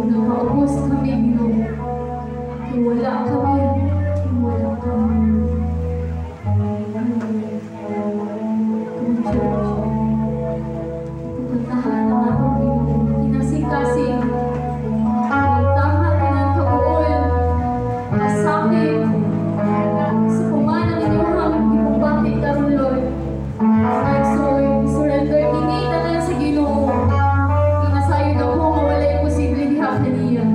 nakaubos kami, Ginoo. Kaya wala kami. Wala kami. Pupuntahan ang atong Ginoo. Kinasing-kasing. Tama ka ng kauol. Kasakit. Sa kumana ninyo hanggang gibubati karon, Lord. Surrender kini tanan sa Ginoo. Inasayon ako nga walay posible diha kaniya.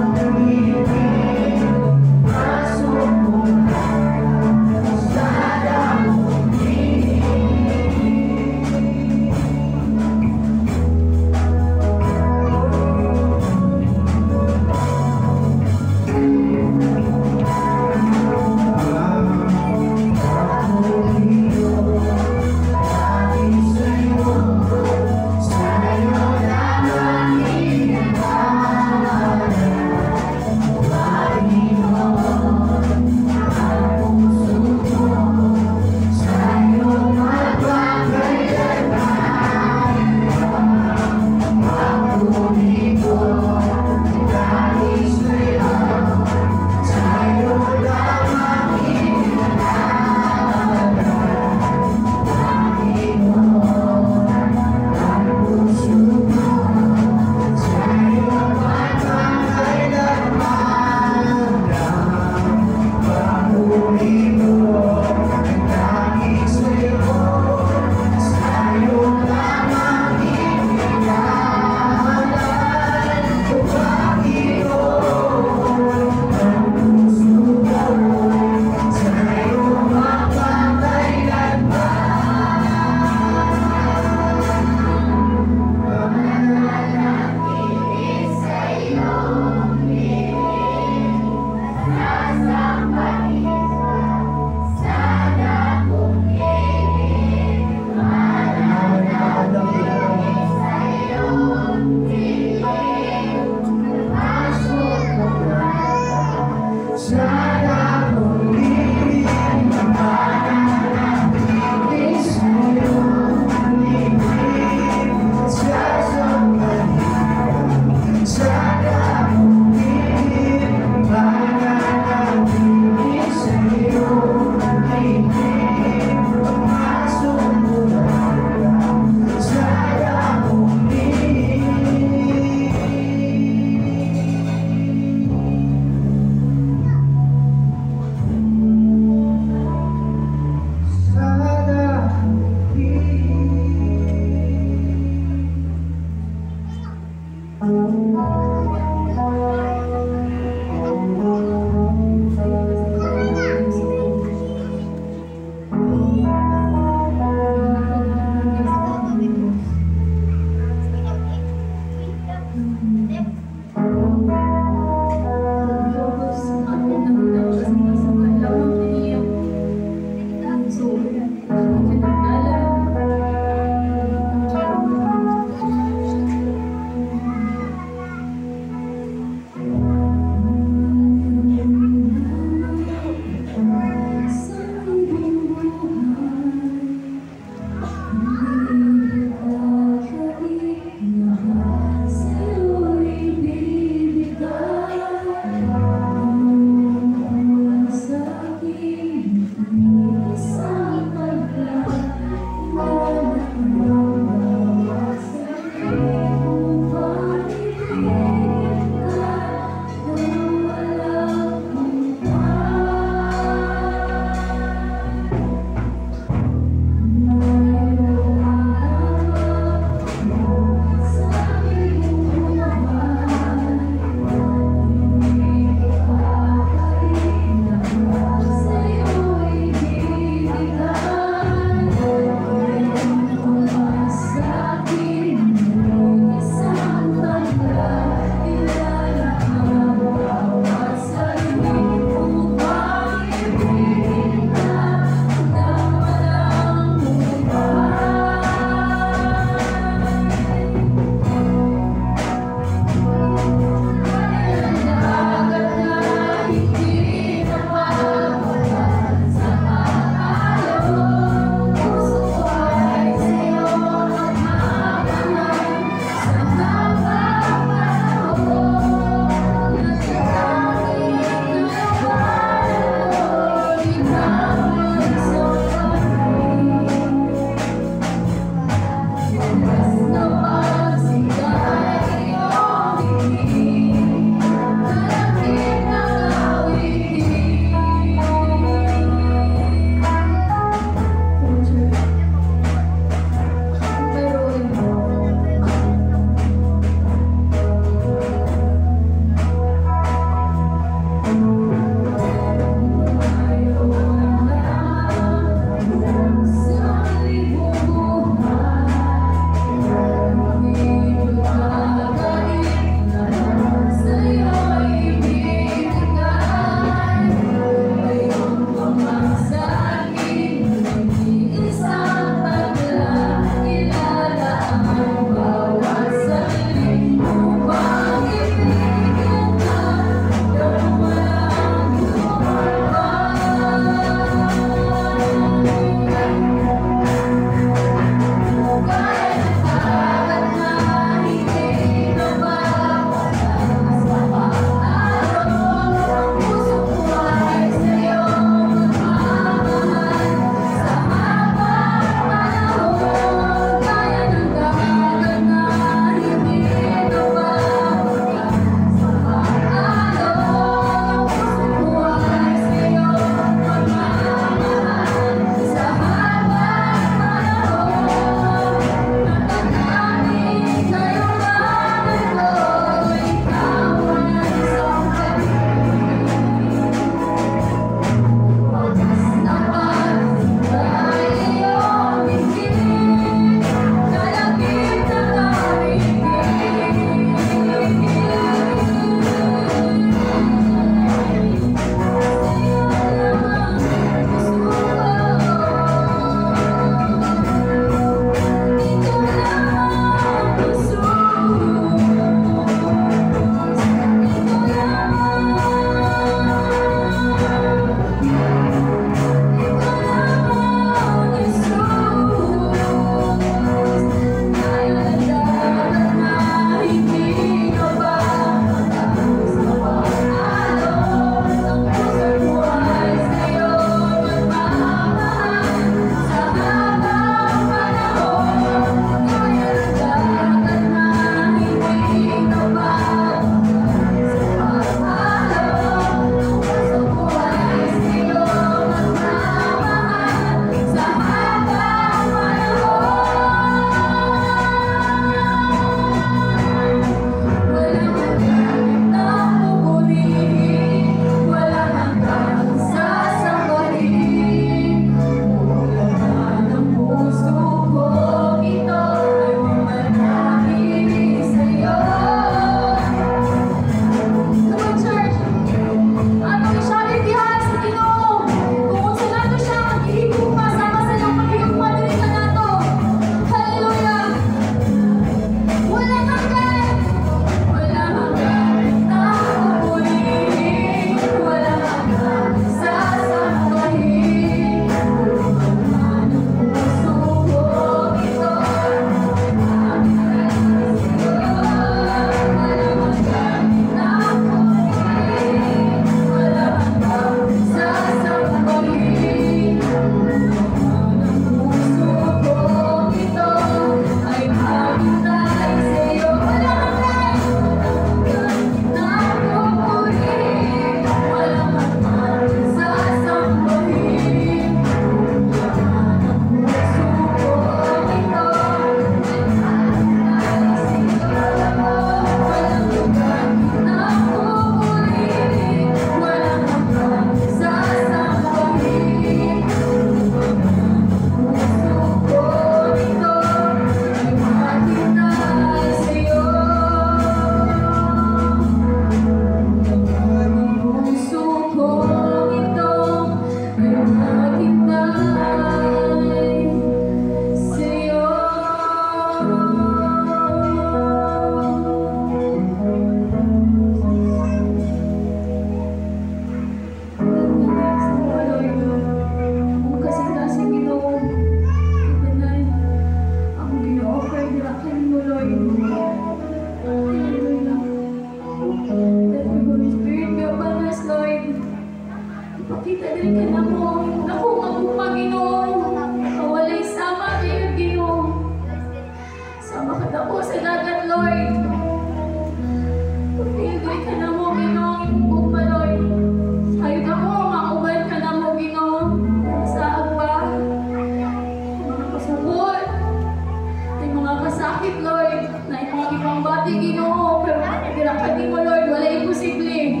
Ginoo, pero dira kanimo Lord, wala imposible.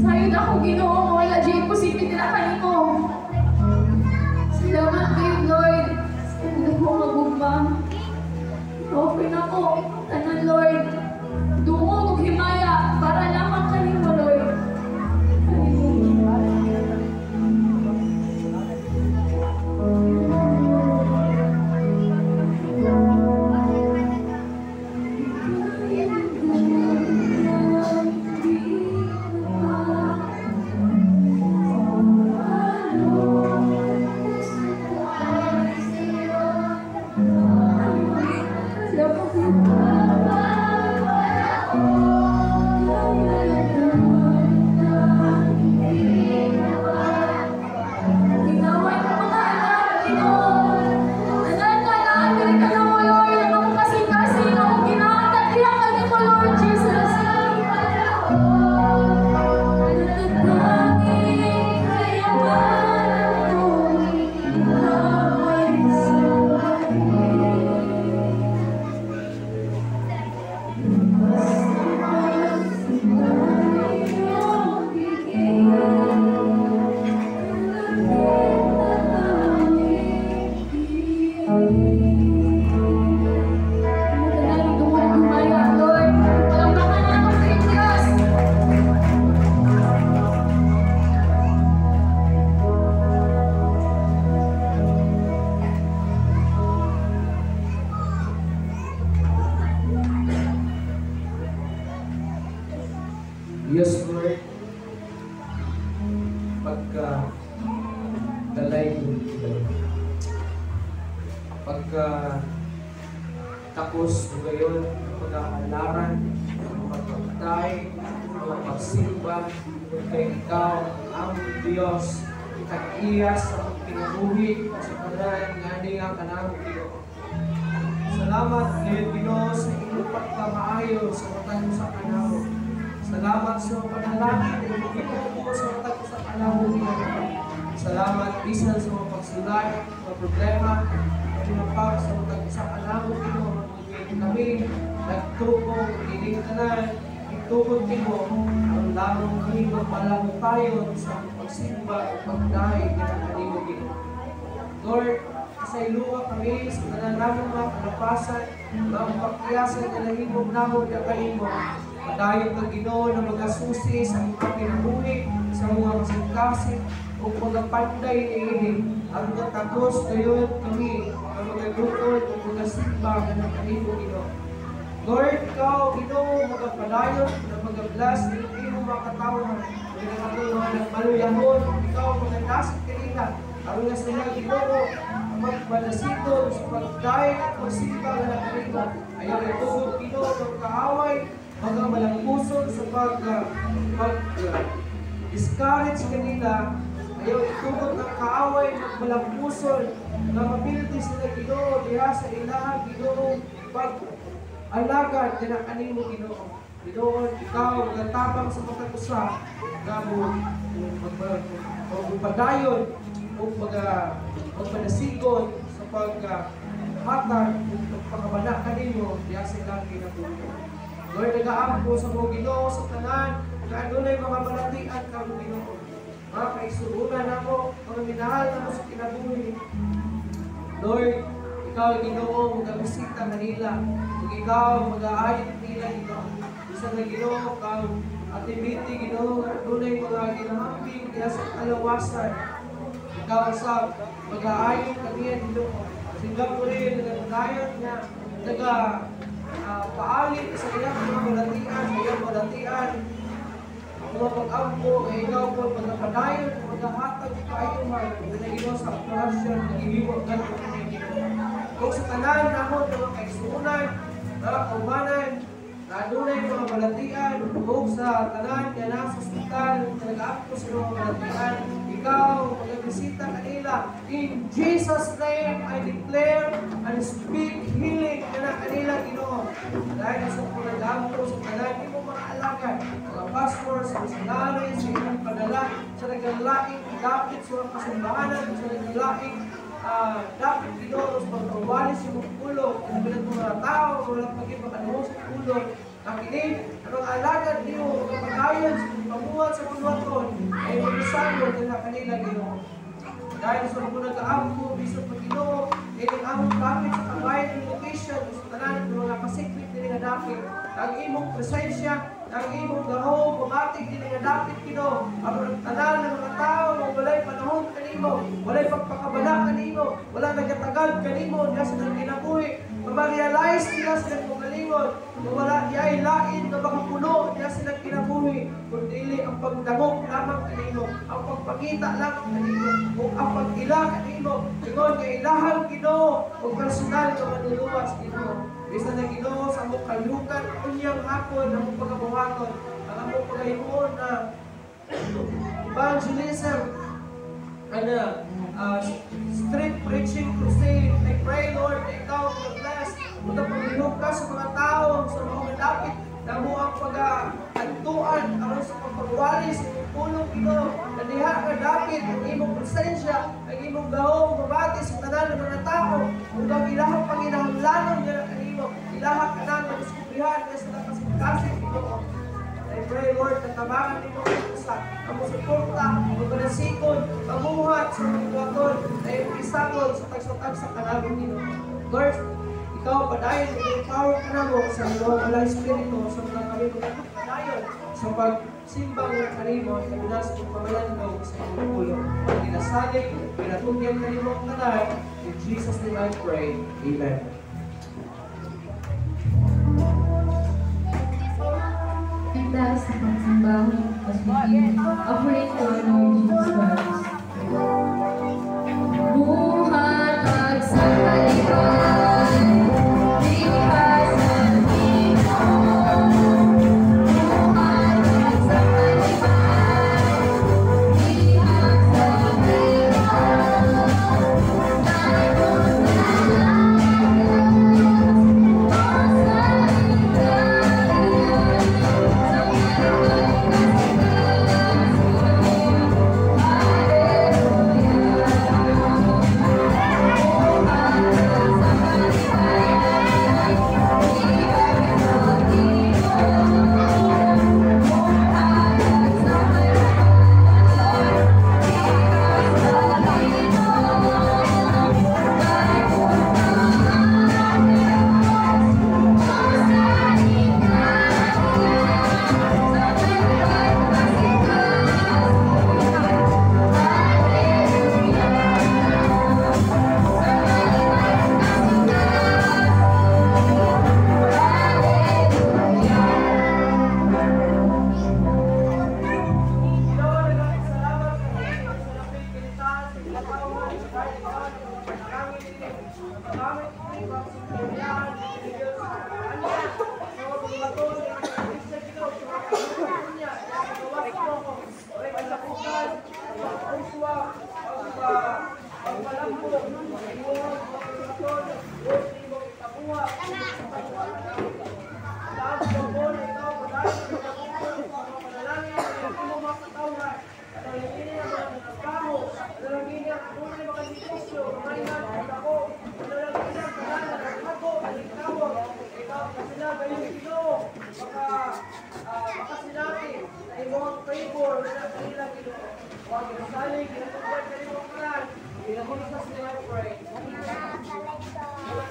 Sayod ako Ginoo, wala di imposible dira kanimo. Salamat kayo Lord. Salamat ko magugma. Open ako, tanan Lord. Dungo kong himaya para lamang kanimo Lord. Yes, Lord. Pagka dalay ko, pagka takos mo gayon, pagkakalaran, pagkakatay, pagsimba, kay ikaw, ang Diyos, ikag-iyas sa pagpinabuhi, sa kanan, ngani ang kanang Ginoo. Salamat ngayon, Ginoo, sa iyong pagkamaayo sa matang sa kanaw. Salamat sa panalangin ng Ginoo mo sa matag sa panahon niya. Salamat bisan sa mga pagsulay, mga problema, pinapag sa matag sa panahon Ginoo. Kami nagtukong inintanan, itukod Ginoo, ang lamang kami magpalang tayo sa pagsimba at pagdahi ng kanimo Ginoo. Lord, sa iluwa kami sa kananamang mga kalapasan, mga pagkiyasan na nahimog namon na kanimo. Padayon kang Ginoo na mga susi sa mga pinabuhi, sa mga masingkasin, o mga panday ni ini. Ang mga takos gayon kami, ang mga lukod, o mga simba na kanimo Ginoo. Lord, ikaw, Ginoo, mga padayon, na mga blas, hindi mo makatawan, mga nakatulungan ng maluyahon, ikaw, mga nasip kanila, ang nga sila Ginoo, magbalasiton sa pagdayon at magsimba na kanimo. Ayaw ito, Ginoo, ng kaaway, mga malangkuson sa pag-discourage kanila, ayaw itugod ng kaaway ng malangkuson na mapilti sila Ginoo diha sa ilahan Ginoo pag-alagad na kanimo Ginoo. Ginoo, ikaw nagtabang sa pagkatusa na magpadayon o magpanasigon sa paghatag o pagpangabana kanimo diha sa ilahan Ginoo. Lord, nag-aampo sa mga Ginoo sa tanan, na adunay mga balatian ka mo Ginoo. Mga kaisurunan ako, mga minahal na mo sa kinabuhi. Lord, ikaw Ginoo, mag-bisita kanila. Kung ikaw, mag-aayot nila Ginoo. Isa na Ginoo, kang activity Ginoo, adunay mga ginahambing diya sa kalawasan. Ikaw sa mag-aayot kaniya Ginoo. Singapore, nag-aayot niya, paalit sa iyang mga balatian, mga pag-ampo, ay ikaw po magpapadayon, maghahatag kayo na Ginoo sa operasyon, nag-iiwag ka ng kung sa tanan naman ng mga kaisunan, na kaumanan, na adunay mga balatian, kung sa tanan, yan na sa hospital, nag-aampo sa mga balatian, ikaw, mag-bisita kanila. In Jesus' name, I declare and speak healing na kanila Ginoo. Dahil sa pag-aampo sa tanan, hindi mo mga alagad, mga pastors, sa misionaries, sa ilang padala, sa nagalaing dapit sa mga kasambahanan, sa nagalaing dapat Ginoo sa pagkawali sa mong ulo, kinabilang mga tao, walang pag-ipakanungo sa ulo. Kini, ang alagad niyo, mga pagayon sa pamuhat sa pagwaton, ay mag-isalo na kanila Ginoo. Dahil sa mga nag-aamo, bisang pag-Ginoo, ay nag-aamo kami sa pagbayad ng location, sa tanan ng mga pasiklik din nga dapit. Ang imong presensya, ang imong gahong, bumatig din nga dapit Ginoo. Ang tanan ng mga tao, walay panahon kanimo, walay pagpakabala kanimo, wala nagatagal kanimo, diya sa nang kinabuhi. Ma-realize nila sa nang magalingon, wala iyay lain na makapuno diya sa nang kinabuhi, kundi ang pagdangog lamang kanimo, ang pagpakita lamang kanimo, o ang pag-ila kanimo, ingon nga ilahang Ginoo, o personal na manuluwas Ginoo. Bisa na Ginoo sa among kalukan, unyang hapon, ang among pagkabuhaton, ang among pagkahimuon na evangelism, street preaching crusade. I pray, Lord, na ikaw mag-bless o na paglihog ka sa mga tao, sa mga malapit na mo ang pag-antuan aron sa pagpagwali sa iyong pulong Ginoo, na diha ka dapit ang imong presensya, ang imong gahong mabati sa tanan ng mga tao, ug ang ilahang panginahanglanon nga kanimo, ilahang ka nang madiskubrihan nga sa kasing-kasing Ginoo. I pray, Lord, na tabangan nito sa ang suporta, ang panasikon, pamuhat sa mga buwaton, na iyong isagol sa tagsatag sa kanabong nino. Lord, ikaw padayon, i-empower ka na mo sa iyong walang espiritu, sa mga kami padayon, sa pagsimbang ng kanimo, at kabilas ng pamalandog sa iyong ulo. Ang dinasalig, pinatungyan kanimo ang kanay, in Jesus' name I pray. Amen. Dahil sa pagsambang pagpipili, offering to our Lord Jesus Christ. Buhat at sa kalipan, likas ang Pinoon. Buhat at sa kalipan, likas ang Pinoon.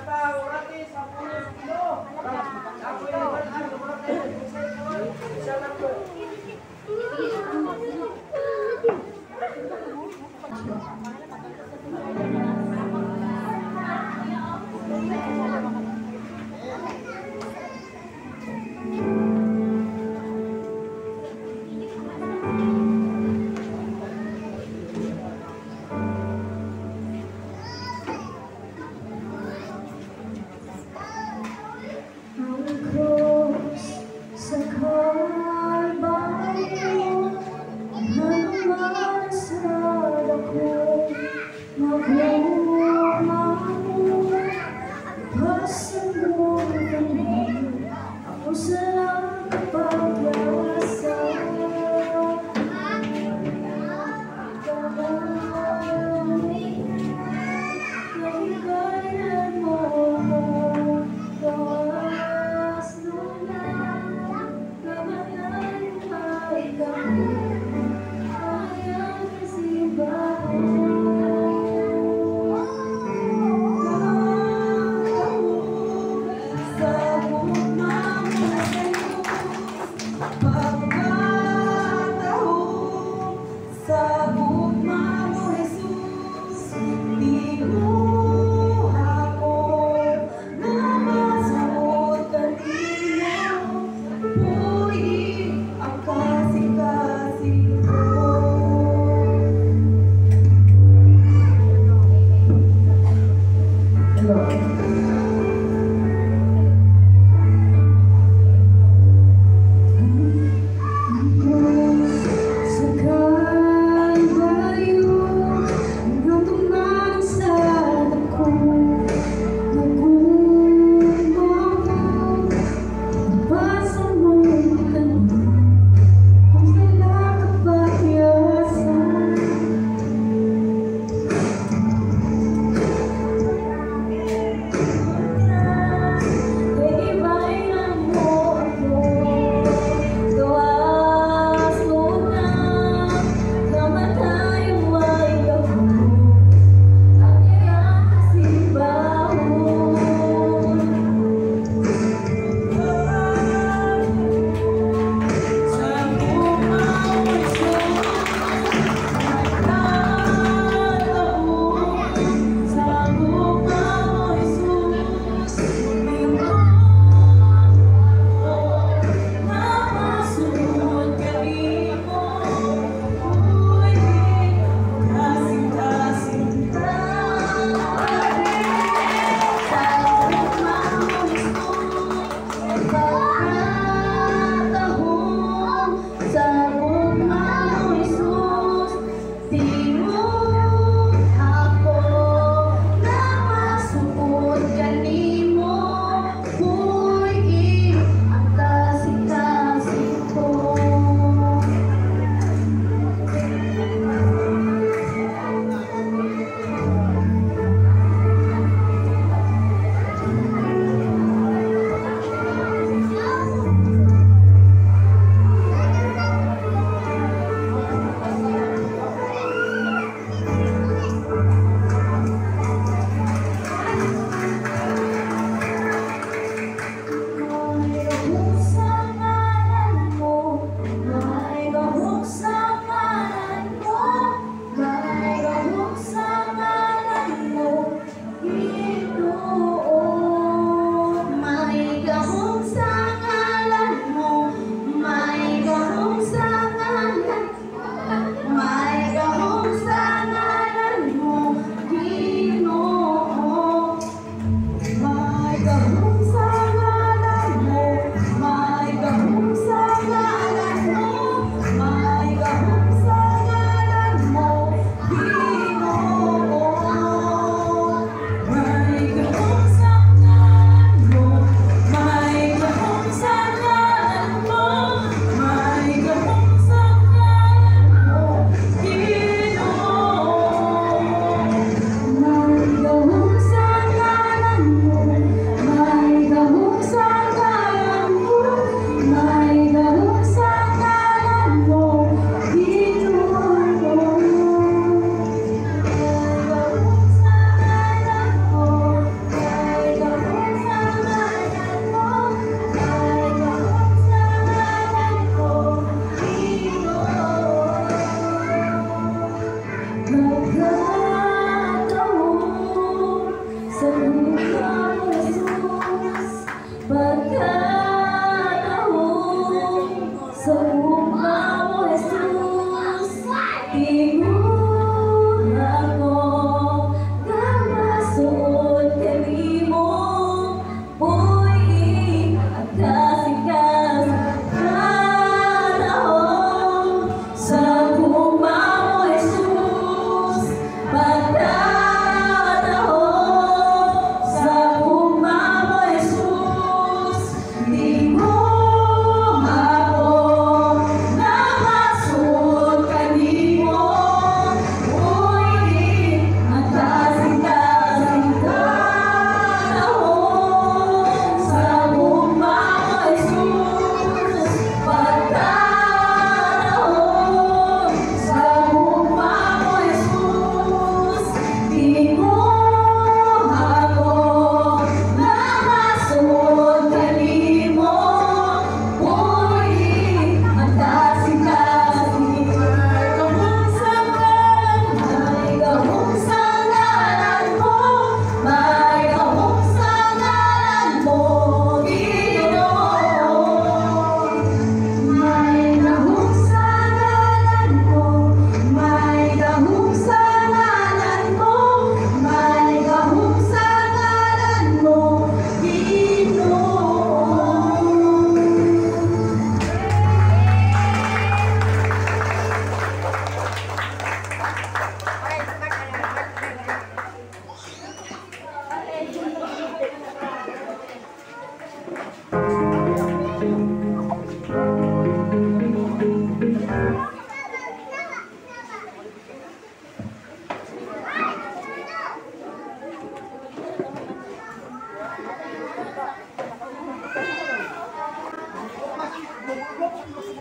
Tayo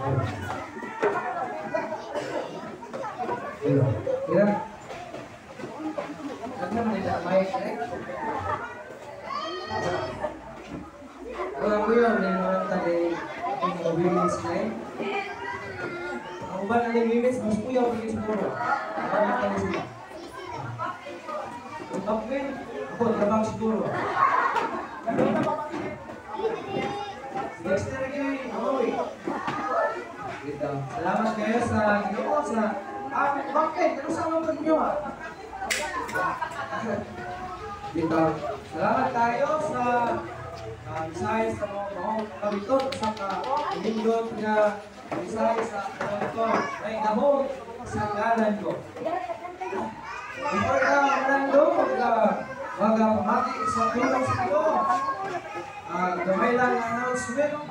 Kira? Ano man nila mic eh? Ako yun, may mga tali yung women's night. Ang uban na ng women's, mas kuyaw pili siguro. Ano tali sila? Ang kapwin, ako, trabang siguro. Next na rin oy. Dito. Salamat kayo sa Ginoo sa bakit? Ano sa mga nyo Dito. Salamat tayo sa Visayas sa mga kabitot sa lindot nga Visayas sa kabitot ay damo sa ngalan ko. Before ka manando, mag-pamati sa tulong sa iyo. Gamay lang ang announcement.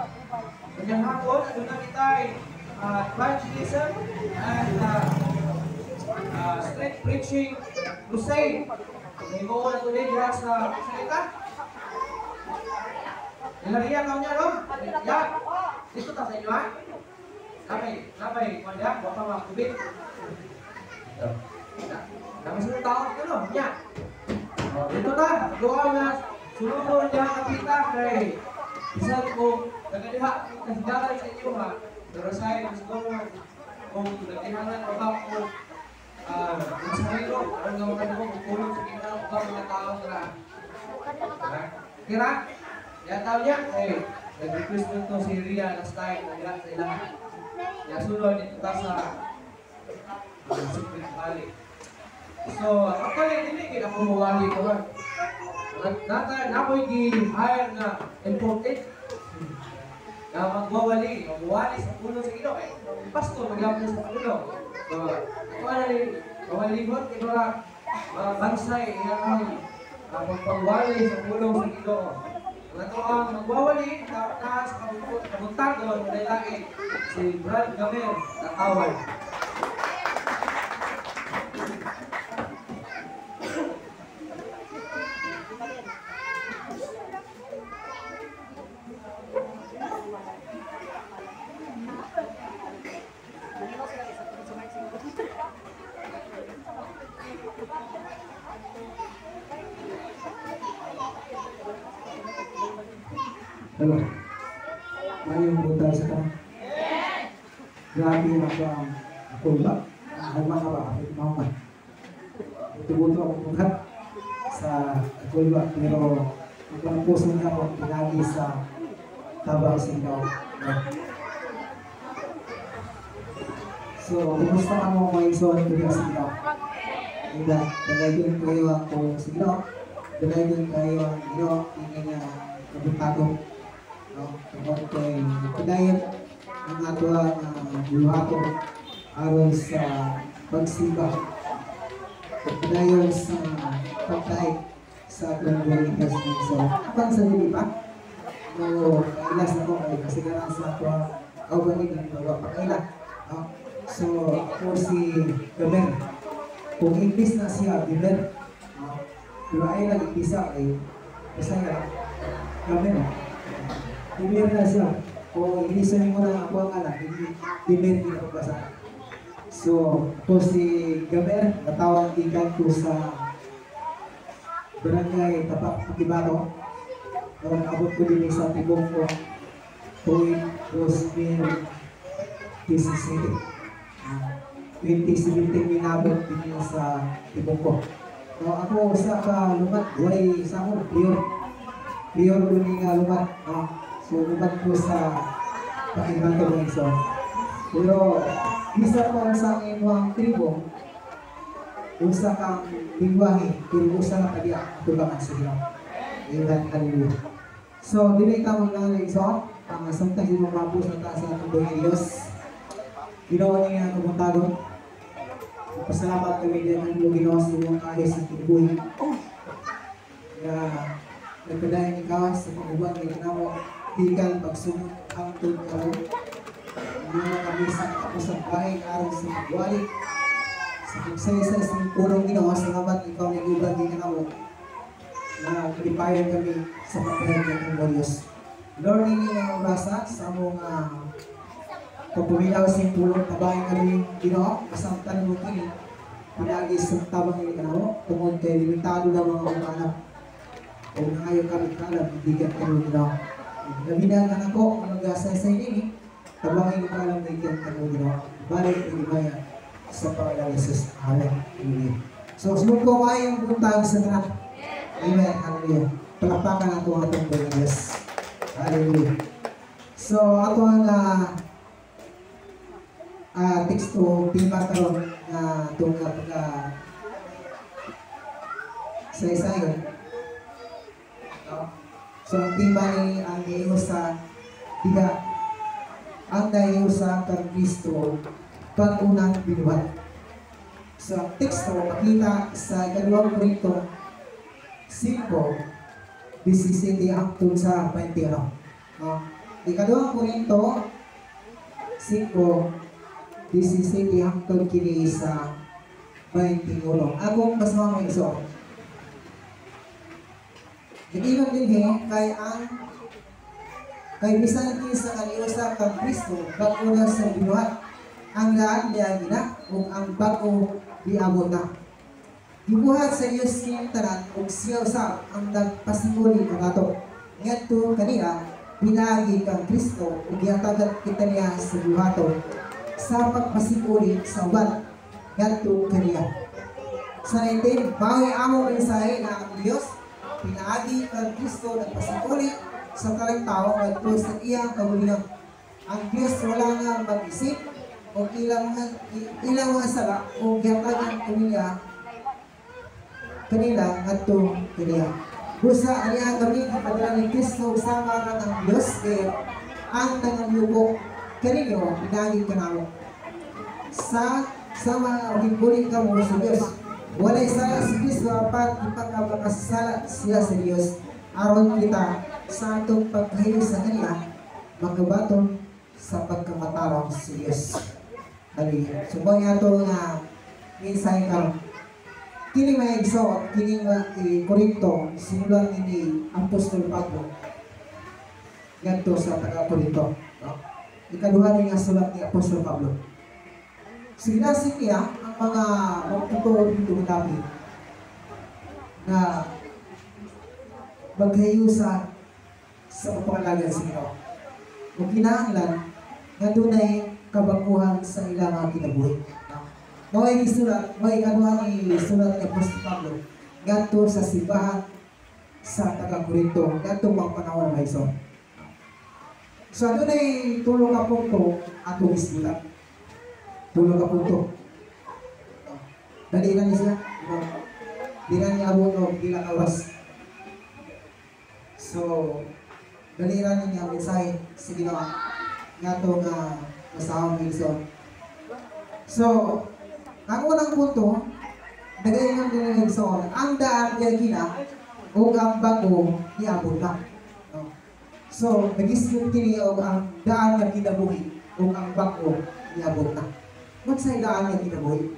Kanyang hapon, doon na kita evangelism and street preaching crusade. Naigo ko na tuloy diha sa salita. Ilariya ka niya, no? Yan. Dito ta sa inyo, ha? Labay, wala, baka makubit. Dami sa tao, ano? Yan. Dito ta, doon na sunod niya kapita kay isa ko nagadiha nasigalan sa inyo ha. Pero sa siguro kung nagdihangan o ba ko sa sarilo, ang gawakan ko kung tulong sa inyo o ba mga tao na kira? Yan tao niya, nag-request mo ito si Ria na style na nila sa ilang yan sunod ito ta sa Secret Valley. So, actually, hindi kita pumawali ko ba? Napoy gi-hire na important na magwawali sa puno sa ilo. Pastor, maglapos sa puno. So, ito na rin, mawalibot, ito na bansay, yung magpawali sa puno sa ilo. Ito ang magwawali, taas, kabuntag doon, dahil lagi si Brad Gamer, natawag. Halo. Mayong buta sa ta. Grabe na ako ba? Ang mga ba? Ito ba? Ito ako pungkat sa ako ba? Pero ang puso niya ako pinagi sa tabang singaw. So, kumusta ka mo mga ison ito yung singaw? Diba? Dalayon kayo ang singaw. Dalayon kayo ang ingin niya kabutado. Tungkol kay padayon ang ato buhato aron sa pagsimba. Padayon sa pagkain sa Granbury Casting. So, abang sa dili pa? No, kailas na ko kay kasigaran sa ato kaubanig ng bawa pakaila. So, ako si Gamer. Kung English na siya, Gamer. Pero ay nag-isa ay Bisaya. Gamer. Gamer na siya. Kung ilisanin mo na ako ang anak, Gamer din ako basa. So, ako si Gamer. Natawag ikan ko sa Barangay Tapak Akibato. Abot ko din sa tibong ko. Tuwing 2017 minabot din sa tibong ko. So, ako sa lumat, way sa ako, Prior ko ni lumat. So, lumat ko sa Pakibato ng iso. Pero, isa ko sa inyong tribo, usa kang lingwahe, pero usa na kadiya, tubangan sa Diyan. Amen, hallelujah. So, dili ka mga iso, sometimes yung mga mabus na taas sa atong Diyos. Ginawa niya ang kumuntagon. Pasalamat kami din ang Ginawa sa inyong kaya sa kinubuhi. Kaya, nagpadayan ikaw sa pag-uban ng ginawa, tigal, pagsunod, ang tulad. Hindi na kami sa kapusang bahay, araw sa magwali. Sa pagsaysa sa punong Ginawa, salamat ikaw ng uban ng ginawa. Na kalipayan kami sa pagpadayan ng Diyos. Lord, hindi na mabasa sa mga kung puminaw sa pulong tabahin kami, Ginoo, masamtan mo kini, pinagi sa tabang ini kanaw, tungod kay limitado na mga umanap. O nangayon kami kalam, bigat kayo Ginoo. Nabinagan ako, mag-asay sa ini, tabangin ko kalam, bigat kayo Ginoo. Balik ni Maya sa Panginoon Jesus. Amen. Amen. So, sunod ko kayo yung puntang sa tanan. Amen. Hallelujah. Palapakan nato ang atong Panginoon. Hallelujah. So, ato ang teksto, tema karon na itong sa-isayon. So, ang tema ni ang iyo sa diga, ang dayo sa kang Kristo, pag-unang binuhat. So, ang teksto, makita sa ikalawang Korinto 5, 17 hangtod sa 21. Ikalawang Korinto 5, 17 hangtod kini sa 21. Akong kasama mo iso. Ibig din kay bisan kinsa kaniusa kang Kristo pag-una sa binuhat ang lahat niya gina ug ang bago diabot na. Gibuhat sa Dios kini tanan ug siya usab ang nagpasimuli kanato. Ngadto kaniya pinagi kang Kristo ug gihatagad kita niya sa buhaton sa pagpasimuli sa uban. Ngadto kaniya. Sa 19, bawi amo mensahe na ang Dios pinaagi kang Kristo nagpasimuli sa karang tao ngadto sa iyang kabulihan. Ang Dios wala nga mag-isip o ilang mga sala o giyatagan kanila ngadto kaniya. Busa aniya kami ipadala ni Kristo sama ra ng Dios kay ang nangaluko kaninyo pinagi kanawo. Sa mga himbuling kamo sa Dios. Walay sala si Kristo apat ipagkabakasala siya sa Dios aron kita sa atong pagkahiyo sa kaniya magabaton sa pagkamatarong sa Dios. Hallelujah. So kung ato nga minsan karon kini may igsoon kini nga Korinto simulan ni Apostol Pablo ngadto sa taga Korinto. Ikaduha ni nga sulat ni Apostol Pablo. Sinasin niya ang mga magtuturo dito natin na maghayo sa kapangalagan sa Ginoo. O kinahanglan nga dunay kabaguhan sa ilang mga kinabuhi. Maway isulat, may kanuhan ni sulat ni Apostol Pablo ngadto sa simbahan sa taga Corinto, ngadto mga panahon na iso. So dunay tulo ka punto atong isulat. Tulo ka punto. Dali na niya. Di na niya abot o ilang oras. So, dali na niya mensahe sa Ginoo nga itong masahang Wilson. So, ang unang punto, nagayon ng Wilson, ang daan niya kina o ang bago niabot na. So, nag-isip kini o ang daan niya kinabuhi o ang bago niabot na. Magsay daan niya kinabuhi.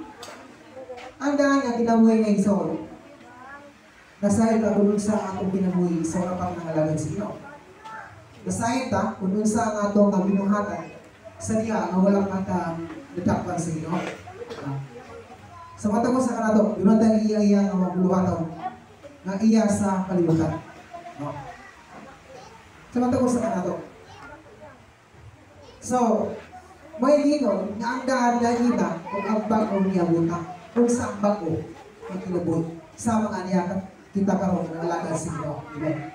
Ang daan niya kinabuhi ng Wilson, nasahit ka kung sa atong kinabuhi sa kapag nangalagan sa Ginoo. Nasahit ka kung sa atong binuhatan sa diya na walang nadakpan sa Ginoo. Sa mata ko sa kanato, doon natin iya nga mabuluhatan na iya sa kalibutan. Sa mata ko sa kanato. So, may Ginoo na ang daan dahil na kung ang bago niya buta, kung sa ang bago ang kinabuhi sa mga niyakat kita karon ng alaga sa Ginoo. Amen.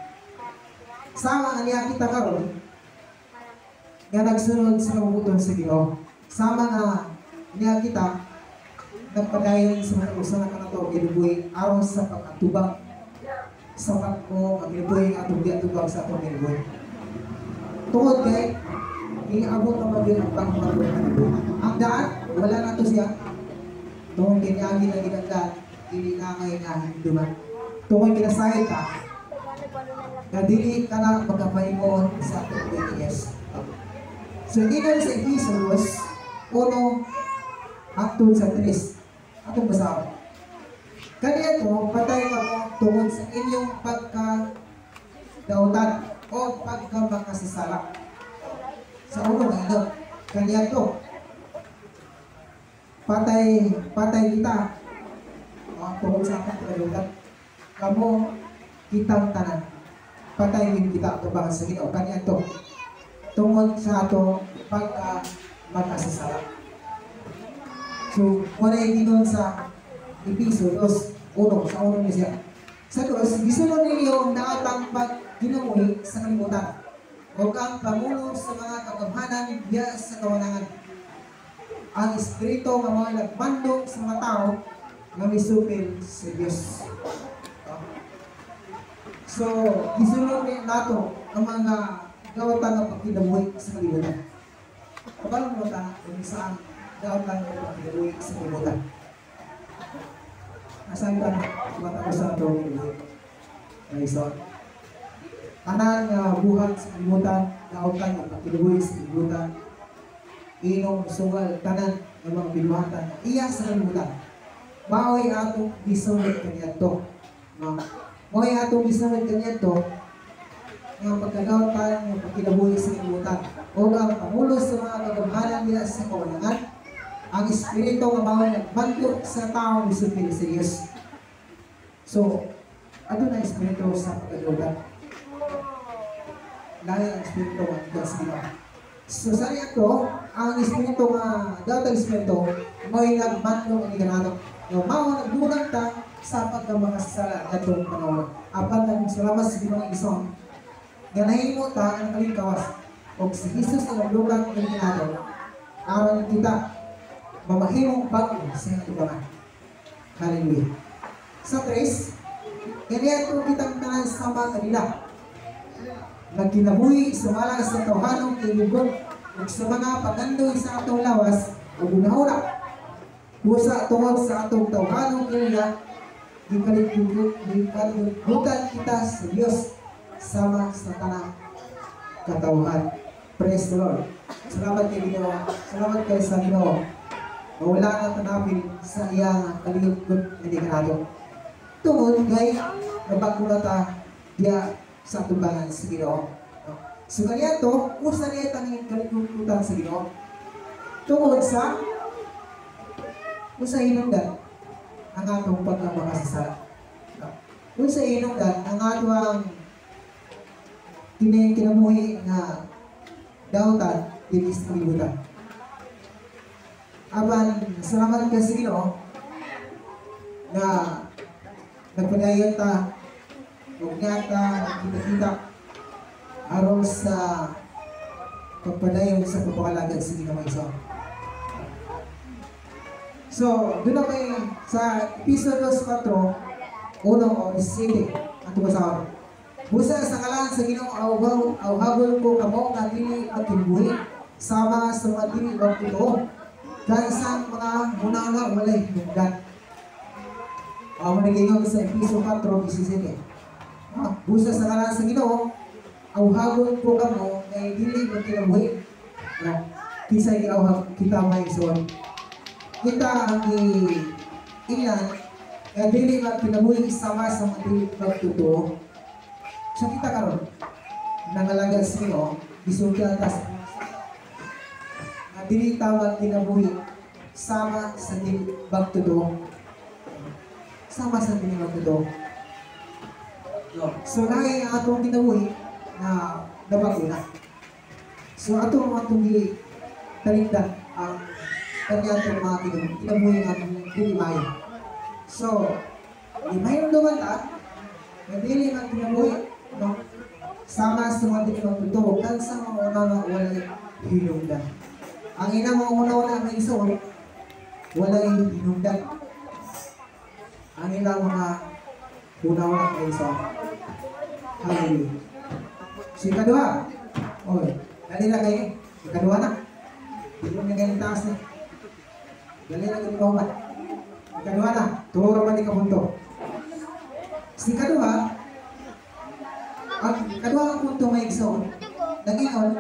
Sama nga niya kita karon nga nagsunod sa kabubuton sa Ginoo. Sama nga niya kita nagpadayon sa mga usa na kanato ginubuhi aron sa pag-atubang sa pagko ginubuhi atong giatubang sa atong ginubuhi. Tungod kay iabot na maging ang pagmamagitan. Ang daan wala na to siya. Tungod kay niagi na ginagdan dili na ngay nga hinduman. Tungkol kinasahit ka, na dili ka na magkapahingon sa atong BTS. So, ingon sa Episos 1 hangtod sa 3. Atong basahin. Kaniya to, patay ka mo tungkol sa inyong pagkadautan o pagkamakasasala. Sa ulo nga ito. kanya to. Patay kita. Tungkol sa akin kadunggan. Kamu kitang tanan. Patay din kita tubangan sa Ginoo kanya to. Tungkol sa ato pagka magkasasala. So, wala yung ginon sa Episodos 1 sa 1 niya. Sa 2, gisunod ninyo na atang pag-ginamuhi sa kalimutan. Huwag ang pamuno sa mga kagamhanan diya sa kawanangan. Ang Espiritu nga mga nagmandong sa mga tao nga misupil sa Diyos. So, gisunod din nato ang mga gawatan ng pagkinabuhi sa kalimutan. Kapag mo ta, kung saan gawatan ng pagkinabuhi sa kalimutan. Asan ka matapos sa ito ng isa? Tanan nga buhat sa kalimutan, gawatan ng pagkinabuhi sa kalimutan. Inom, sugal, tanan ng mga binuhatan. Iya sa kalimutan. Maoy atong gisunod kanya to. Maoy atong gisunod kanya to nga pagkagawatan ng pagkinabuhi sa kalimutan. O ang pamulos sa mga kagamhanan nila sa kawalangan. Ang Espiritu nga maoy nagbandok sa taong misupil sa Diyos. So, ano na Espiritu sa pagkagawatan? Lahi ang Espiritu nga nagdala sa Ginoo. So, sa ako, ang Espiritu nga daw Espiritu maoy nagbandok ang iganano. No, mao nagdulang ta sa pagkamakasala atong panahon. Apan ang salamat sa Ginoo isang nga nahimo ta ang kalingkawas og si Jesus ang nagdugang ang ginado aron kita mamahimong bago sa itubangan. Hallelujah. Sa 3, kaya ito kitang tanan sama kanila. Nagkinabuhi sa malang sa tawhanong kailugon ug sa mga pagandoy sa atong lawas o gunahura. Busa tungod sa atong tawhanong kanila, gikaligbutan kita sa Diyos sama sa tanang katawhan. Praise the Lord. Salamat kay Ginoo. Salamat kay sa Ginoo. Wala na tanapin sa iyang kalingkod na di kanado. Tungod kay nabagkulata diya sa tumbangan sa Ginoo. So kaya to, usa niya tanging kalingkutan sa Ginoo. Tungod sa hinungdan ang atong pagkamakasasala. Sa hinungdan ang atong kinabuhi nga dawtan dili sa kalibutan. Apan salamat ka sa Ginoo na nagpadayon ta ug nyata kita aron sa pagpadayon sa pagpakalagad sa Ginoo isa. So, doon na kayo sa Episodos 4, 1 o 7, ang tumasawa. Busa sa kalan sa Ginoo awhabol ko kamo nga dili magkibuhi sama sa mga dili magtuo kan sa mga munanga walay hinungdan. Managingog sa Episodos 4:17. Busa sa kalan sa Ginoo awhabol ko kamo nga dili magkibuhi. Kisa giawhag kita may ison. Kita ang ilan nga dili magkibuhi sama sa mga dili magtuo. So kita karon nangalagad sa Ginoo gisugyan ta sa nga dili tawag kinabuhi sama sa bagtudo so lahi ang atong kinabuhi na nabaguna. So atong talikdan ang kanya itong mga kinabuhi nga dili mayo. So limayon naman ta nga dili man kinabuhi no? Sama sa mga tinatuturo kan sa mga una walay hinungdan. Ang ina mga una ng isor walay hinungdan. Ang ina mga una ng isor hallelujah. Si kadua dali na kayo si kadua na hindi mo na ganyan taas na dali na ganyan kaumat si kadua na turo man di kabunto si kadua. Ang kaduhang punto may igsoon, nag-ingon,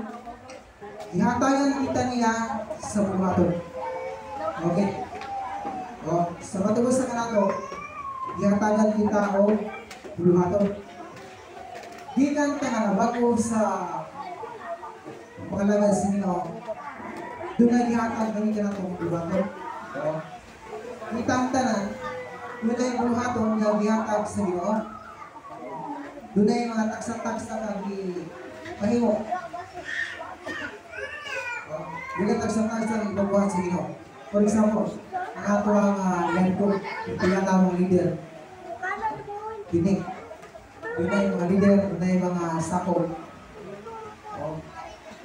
ihatagan kita niya sa bumaton. Okay? Sa matubos sa kanato, ihatagan kita o bumaton. Di kanta nga bago sa pangalagay sa Ginoo, doon na gihatag gani ka na itong buhaton. Kita ang tanan, doon na yung buhaton nga gihatag sa Ginoo. Doon na yung mga taksa-taksa nga gipahimo. Doon na taksa-taksa nga ipabuhat sa Ginoo. For example, ang ato ang lento, yung tinatawag leader. Dinig. Doon na yung mga leader, doon na yung mga sakop.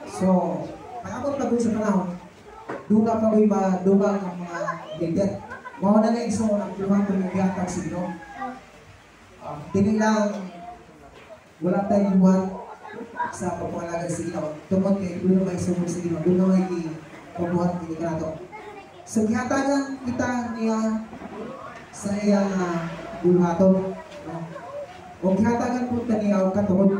So, pag-abot na doon sa panahon, doon na pa may madugang ang mga leader. Mga na na iso ng buwan kung nag-iatag sa Ginoo. Hindi lang wala tayong buwan sa pagpangalaga sa Ginoo. Tungkol kay doon na may sumul sa Ginoo, doon na may pabuhat hindi ka na ito. So, gihatagan kita niya sa iyang buhaton. O gihatagan po ka niya o katungod.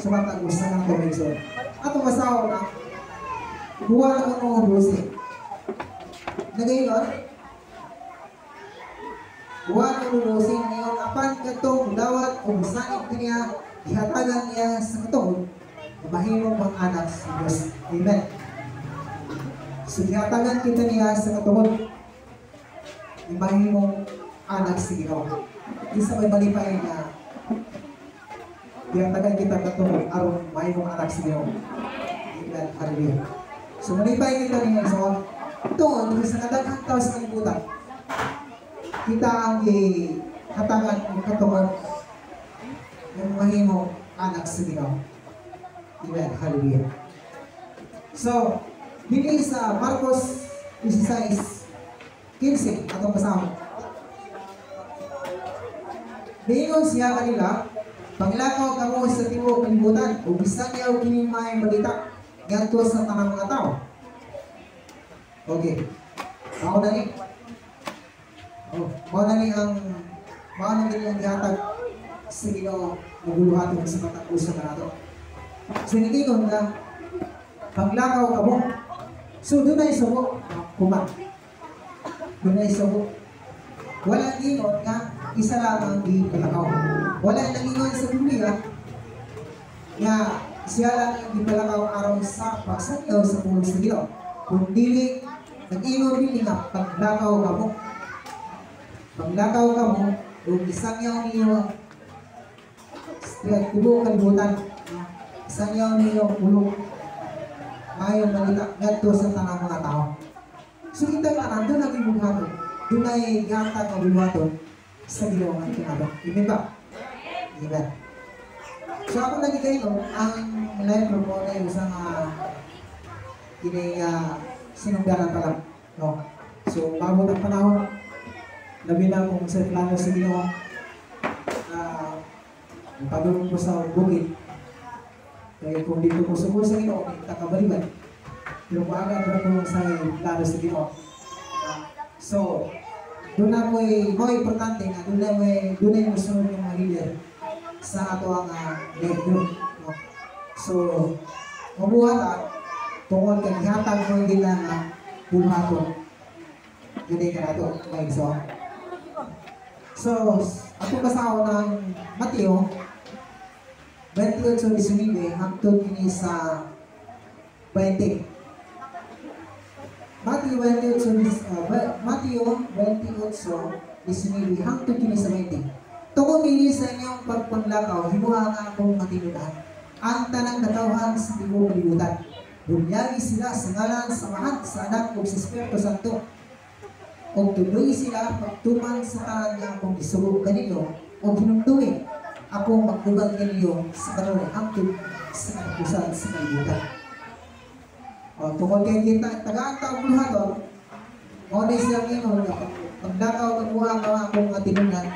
Sumatag gusto ng komensyon. At ang masawa na, buwan ang mga 12. Nagayon, buwan ang mga 12 ngayon, apan katong dawat o sanit niya, ihatagan niya sa katong, mahimong mga anak sa Diyos. Amen. So, ihatagan kita niya sa katong, mahimong anak sa Ginoo. Isa may malipay na ihatagan kita katong aron mahimong anak sa Ginoo. Amen. Hallelujah. So, malipay kita niya sa ito, sa kadaghang tao sa kalibutan, kita ang ihatagan ng katong ng mahimong anak sa Ginoo. Amen. Hallelujah. So, dito sa Marcos 16:15 atong basahan. Diingon siya kanila, panglakaw kamo sa tibuok kalibutan, ug bisan niya og kining maayong balita ngadto sa tanang mga tao. Okay. Mao na ni. Mao na ni ang gihatag sa Ginoo maguluhaton sa matag usa kanato. So niingon na panglakaw kamo. So dunay subo kuman. Dunay subo. Wala ingon nga isa lamang gipalakaw. Wala nangingon sa Biblia nga siya lang ang gipalakaw aron sa pagsayaw sa pulong sa Ginoo. Kundi nag-ingon din nga paglakaw kamo. Paglakaw kamo o isangyaw niyo tibuok kalibutan. Isangyaw niyo pulong mayong balita ngadto sa tanang mga tao. So kita nga nandun ang ibuhaton. Doon ay gata ng ibuhaton sa Ginoo nga kinabang. Amen ba? Amen. So ako nagigay ang live mo na yung isang sinunggaran pa lang. No? So bago ng panahon, labi na kung sa plano sa Ginoo, padulong ko sa bukid. Kaya kung dito ko sumul sa Ginoo, kakabaliban. Pero kung agad na ko sa plano sa Ginoo. So, doon na mo'y importante nga, doon na yung musunod yung mga leader sa ato ang live group. No? So, mabuhat tungkol kang ihatag mo hindi lang buhaton. Hindi ka na ito, may iso. So, ako kasawa ng Mateo 28:19 hangtod kini sa 20. Mateo 28:19 hangtod kini sa 20. Tungkol nini sa inyong pagpanglakaw, himuha nga akong matinudan. Ang tanang katawhan sa tibuok kalibutan. Bunyagi sila sa ngalan sa Ama, sa Anak ug sa Espiritu Santo. O tuloy sila pagtuman sa tanan nga akong isugo kaninyo o hinumdumin akong magbugang kaninyo sa kanunay hangtod sa katapusan sa kalibutan. O tungkol kay kita tagaan taong buhaton, mao na siya ingon nga pagdakaw kamuha nga akong atinunan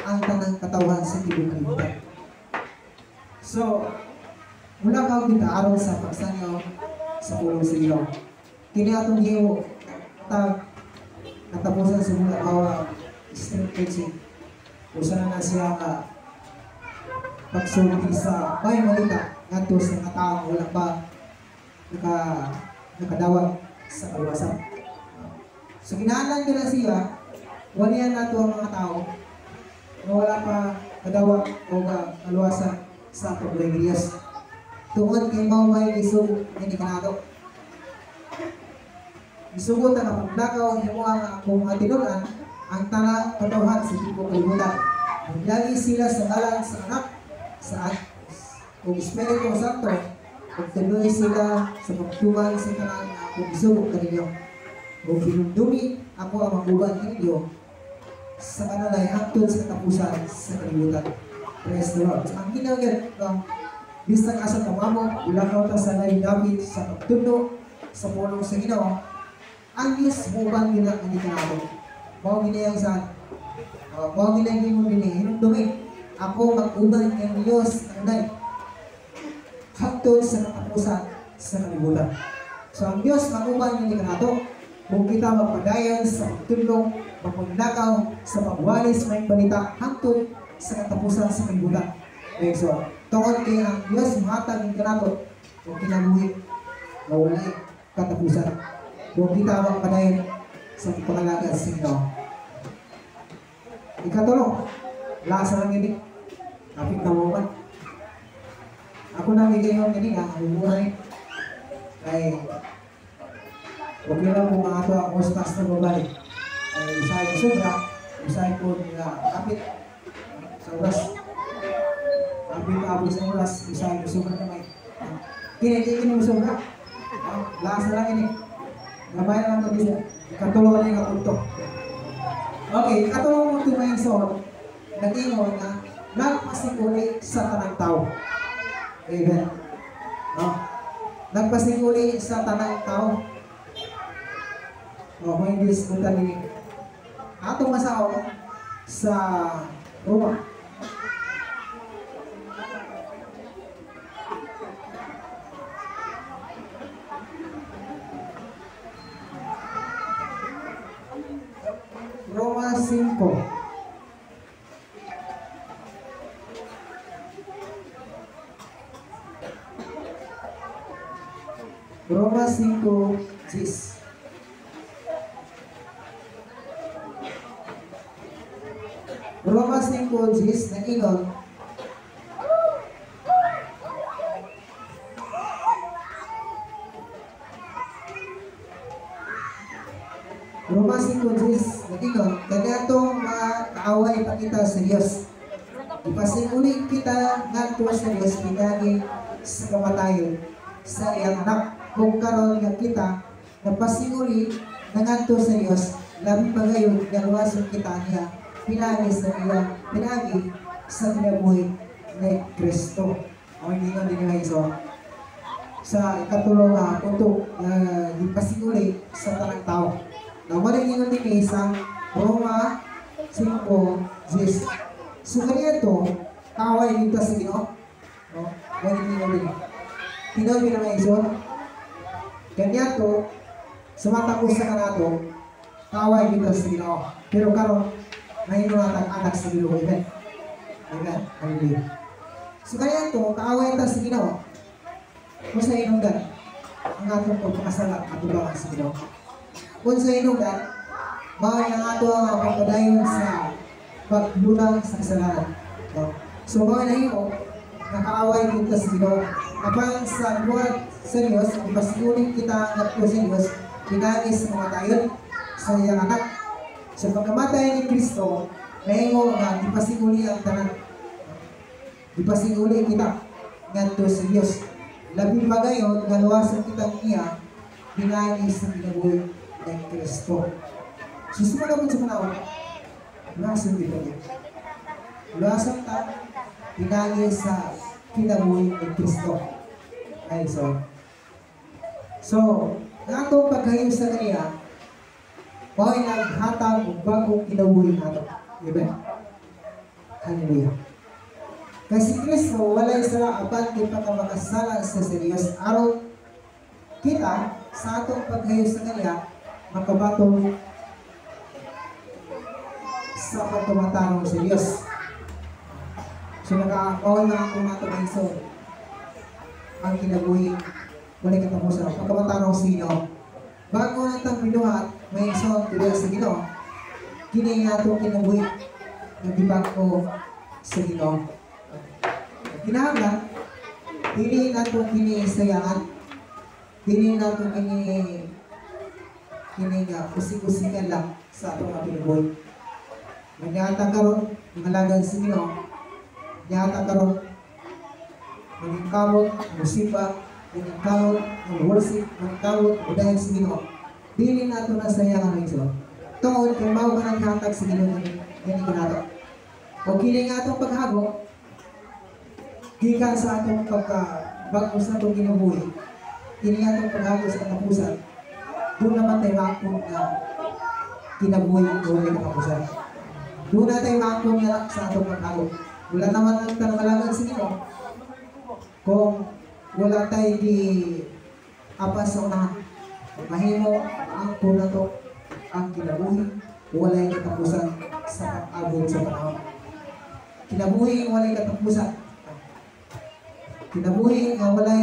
ang tanang katawhan sa tibuok kalibutan. So, mula ka kita aron sa pagsanyaw sa pulong sa Ginoo. Kini atong gihiwo katapusan sa mga street preaching. Usa na siya ka pagsulti sa may malita ngadto sa mga tawo wala pa nakadawat sa kaluwasan. So kinahanglan nila siya walian nato ang mga tao na wala pa kadawat o kaluwasan sa problemiyas. Tungod kay mao may isog ini kanado Isugot ang paglakaw ni mo ang akong atinunan ang tanang katawhan sa tipong kalibutan. Magyagi sila sa ngalan sa anak, sa kung Espiritu Santo, kung tuloy sila sa pagtuman sa tanang akong isubok kaninyo. Kung pinundumi ako ang maguban kaninyo, sa kanalay hangtod sa katapusan sa kalibutan. Praise the Lord. So, ang ginagad, bisang asa kamamo, ulakaw ta sa nari David sa pagtundo, sa pulong sa Ginoo, ang Diyos mubang nila ang ikanabo. Mau ginayang saan? Mau ginayang mo ginayang dumi. Ako mag-ubang ng Diyos ang day. Hangtod sa katapusan sa kalibutan. So ang Diyos mag-ubang ng ikanato. Kung kita magpadayon sa pagtulong, mapaglakaw, sa pagwalis, may balita, hangtod sa katapusan sa kalibutan. Okay, so, tungkol kay ang Diyos mahatag ng ikanato, kung kinabuhi, mawalay katapusan. Kung kita magpadayon sa pangalaga sa inyo. Ikatulong, lasa lang yun. Kapit na mo man. Ako na bigay yung hindi nga, ang buhay. Ay, huwag nyo lang kung mga ito ang ostas na babalik. Ay, usahay ko sobra, usahay ko nila kapit sa oras. Kapit na abot sa oras, usahay ko sobra na may. Kinitigin mo sobra. Lasa lang yun. Gamay lang ito dito. Katulong na yung punto. Okay, katulong mo ito may son, nag-ingon na nagpasikuli sa tanang tao. Amen. No? Nagpasikuli sa tanang tao. O, kung hindi disputan ni atong masaw sa Roma. Roma 5. Roma 5:10. Roma 5:10 nag-ingon, Roma 5:10 nag-ingon, kaniadtong mga kaaway pa kita sa Dios. Ipasinuli kita ngadto sa Dios pinagi sa kamatayon sa iyang anak. Kung karon nga kita napasinuli ngadto sa Dios, labi pagayon galuwason kita niya pinagi sa iyang pinagi sa kinabuhi ni Kristo. Ang ingon din nga iso sa ikatulong nga punto ipasinuli sa tanang tao. Now, maliging din sa Roma 5:10. So, ganito, kaway dito sa Ginoo. No? Maliging din. Tinoy na may iso. Ganito, sumatapos sa kanato, kaway dito sa Ginoo. Pero karon nahinulat ang anak sa Ginoo. Amen. Amen. Hallelujah. So, ganito, kaaway ito sa Ginoo. Kung sa inunggan, ang atong pagpakasalat at ubangan sa Ginoo. Kung sa inugan, bawal ang ato ang pagpadayon sa paglulang sa kasalanan. No? So, bawal na ito, nakaaway dito sa Ginoo. Kapag sa buwan sa Diyos, ipasiguling kita at po sa Diyos, pinagis sa kamatayon sa iyang anak. So, pagkamatay ni Kristo, naingo nga, ipasiguli ang tanan. Ipasiguli kita nga to sa Diyos. Labi pa gayon, galuwasan kitang iya, pinagis sa kinabuhi ng Kristo. Susunod naman sa panahon, luwasan dito niya. Luwasan ta, pinagay sa kinabuhi ng Kristo. Ay, so, ang atong pagkayo sa kaniya, bawal naghatag o bagong kinabuhi nato. Amen. Hallelujah. Kasi Kristo, wala sa apat di pagkamakasala sa Diyos. Araw, kita, sa atong pagkayo sa kaniya, makabatong sa pagtumatanong sa Diyos. So nakakawal na ako mga tabiso ang kinabuhi wala katapusan. Pagtumatanong sa Ginoo. Bago natang binuhat, may isang tuloy sa Ginoo. Kini nga itong kinabuhi nagibag ko sa Ginoo. Kinahanglan, hindi na itong kinisayangan Dili na ito kini nga kusik-kusikan lang sa atong mga kinabuhi. Manyata karon ngalagan sa Ginoo. Manyata karon maging kamot, musiba, maging kamot, worship, maging kamot, udayan sa Ginoo. Dili na ito nasayang ang Ginoo. Tungod kay mao ka nang hatag sa Ginoo yan ginato. O kini nga atong paghago gikan sa atong pagka-bago sa atong kinabuhi. Kini nga atong paghago sa katapusan. Doon naman tayo makakong na kinabuhi o wala katapusan. Doon na tayo makakong na sa atong paghago. Wala naman ang tanamalagan sa Ginoo kung wala tayo di apas sa unahan. Mahimo ang kuna to ang kinabuhi wala yung katapusan sa pag-abot sa panahon. Kinabuhi wala yung katapusan. Kinabuhi nga wala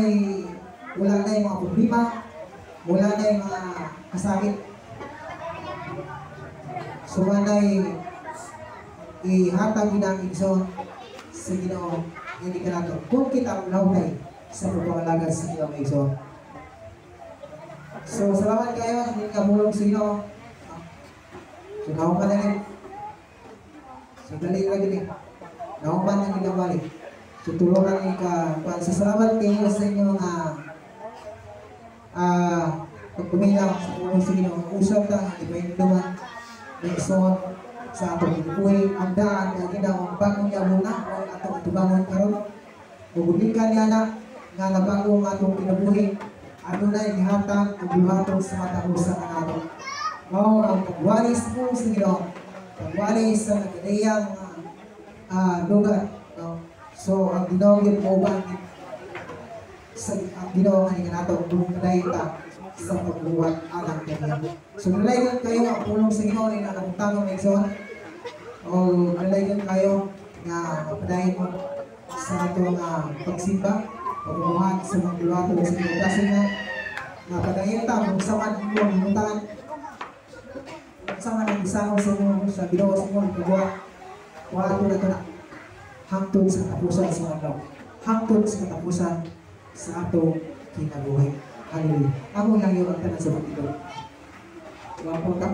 na yung mga problema, wala na yung mga kasakit. So manay ihatag ng igsoon sa Ginoo hindi ka nato kung kita ang launay sa pagpangalaga sa Ginoo ng igsoon. So salamat kayo sa inyong kabulong sa Ginoo. So naupan na rin. So dali lagi rin. Naupan na rin balik. So tulungan rin ka. So salamat kayo sa inyong pagpumilaw sa tulong sa Ginoo. Usap na ipahinduman ng igsoon sa atong kinabuhi. Ang daan na ginawang bagong yamuna o atong atubangon karon. Ubulikan niya na nga nabagong atong kinabuhi. Ano na ihatag o buhatong sa matapusan na nato. Mao ang pagwalis po sa Ginoo. Pagwalis sa nagdayang lugar. No? So ang Ginoo gyud mo ba sa ang Ginoo nga nga nato kung kadayta sa pagbuhat alang kanya. So nalayon kayo ang pulong sa Ginoo ni nakabutang ng igsoon. O nalayon kayo nga mapadayon mo sa atong pagsimba pagbuhat sa mga luwato sa Ginoo kasi nga padayon ta kung samad mo himutangan sama ng isang sa Ginoo sa Ginoo pagbuhat wala to na hangtod sa katapusan sa adlaw. Hangtod sa katapusan sa atong kinabuhi. Hallelujah. Ako lang yung ang tanan sa pagtito. Wala po ka?